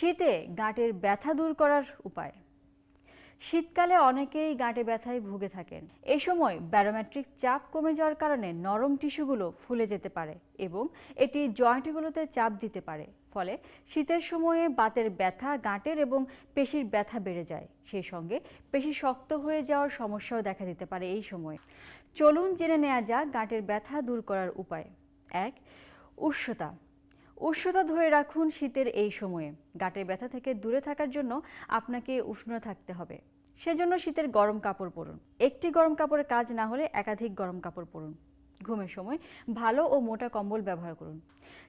শীতে গাঁটের ব্যথা দূর করার উপায়। শীতকালে অনেকেই গাঁটে ব্যথায় ভুগে থাকেন। এই সময় ব্যারোমেট্রিক চাপ কমে যাওয়ার কারণে নরম টিস্যুগুলো ফুলে যেতে পারে এবং এটি জয়েন্টগুলোতে চাপ দিতে পারে। ফলে শীতের সময়ে বাতের ব্যথা, গাঁটের এবং পেশির ব্যথা বেড়ে যায়। সেই সঙ্গে পেশি শক্ত হয়ে যাওয়ার সমস্যাও দেখা দিতে পারে এই সময়ে। চলুন জেনে নেওয়া যাক গাঁটের ব্যথা দূর করার উপায়। ১. উষ্ণতা। উষ্ণতা ধরে রাখুন শীতের এই সময়ে। গাঁটের ব্যথা থেকে দূরে থাকার জন্য আপনাকে উষ্ণ থাকতে হবে। সেজন্য শীতের গরম কাপড় পরুন। একটি গরম কাপড়ের কাজ না হলে একাধিক গরম কাপড় পরুন। ঘুমের সময় ভালো ও মোটা কম্বল ব্যবহার করুন।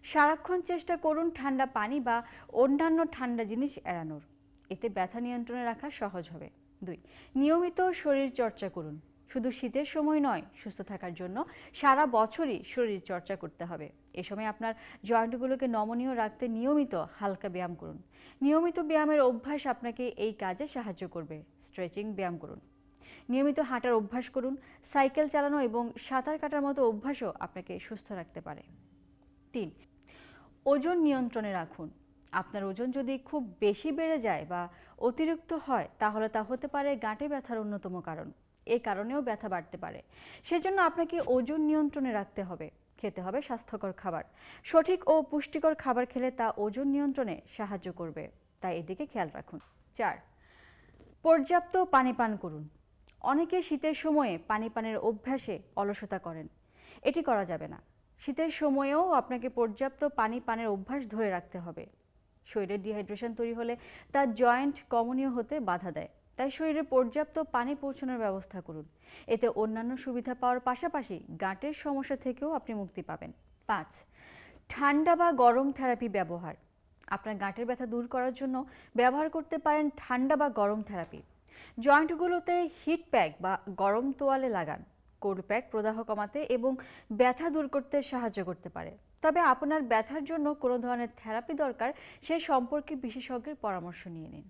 সারাক্ষণ চেষ্টা করুন ঠান্ডা পানি বা অন্যান্য ঠান্ডা জিনিস এড়ানোর। এতে ব্যথা নিয়ন্ত্রণে রাখা সহজ হবে। ২. নিয়মিত শরীর চর্চা করুন। শুধু শীতের সময় নয়, সুস্থ থাকার জন্য সারা বছরই শরীর চর্চা করতে হবে। এ সময় আপনার জয়েন্টগুলোকে নমনীয় রাখতে নিয়মিত হালকা ব্যায়াম করুন। নিয়মিত ব্যায়ামের অভ্যাস আপনাকে এই কাজে সাহায্য করবে। স্ট্রেচিং ব্যায়াম করুন। নিয়মিত হাঁটার অভ্যাস করুন। সাইকেল চালানো এবং সাঁতার কাটার মতো অভ্যাসও আপনাকে সুস্থ রাখতে পারে। ৩. ওজন নিয়ন্ত্রণে রাখুন। আপনার ওজন যদি খুব বেশি বেড়ে যায় বা অতিরিক্ত হয়, তাহলে তা হতে পারে গাঁটে ব্যথার অন্যতম কারণ। এই কারণেও ব্যথা বাড়তে পারে। সেজন্য আপনাকে ওজন নিয়ন্ত্রণে রাখতে হবে। খেতে হবে স্বাস্থ্যকর খাবার। সঠিক ও পুষ্টিকর খাবার খেলে তা ওজন নিয়ন্ত্রণে সাহায্য করবে, তাই এদিকে খেয়াল রাখুন। ৪. পর্যাপ্ত পানি পান করুন। অনেকে শীতের সময়ে পানি পানের অভ্যাসে অলসতা করেন। এটি করা যাবে না। শীতের সময়েও আপনাকে পর্যাপ্ত পানি পানের অভ্যাস ধরে রাখতে হবে। শরীরে ডিহাইড্রেশন তৈরি হলে তা জয়েন্ট কমনীয় হতে বাধা দেয়। তাই শরীরে পর্যাপ্ত পানি পৌঁছানোর ব্যবস্থা করুন। এতে অন্যান্য সুবিধা পাওয়ার পাশাপাশি গাঁটের সমস্যা থেকেও আপনি মুক্তি পাবেন। ৫. ঠান্ডা বা গরম থেরাপি ব্যবহার। আপনার গাঁটের ব্যথা দূর করার জন্য ব্যবহার করতে পারেন ঠান্ডা বা গরম থেরাপি। জয়েন্টগুলোতে হিট প্যাক বা গরম তোয়ালে লাগান। কোল্ড প্যাক প্রদাহ কমাতে এবং ব্যথা দূর করতে সাহায্য করতে পারে। তবে আপনার ব্যথার জন্য কোনো ধরনের থেরাপি দরকার সে সম্পর্কে বিশেষজ্ঞের পরামর্শ নিয়ে নিন।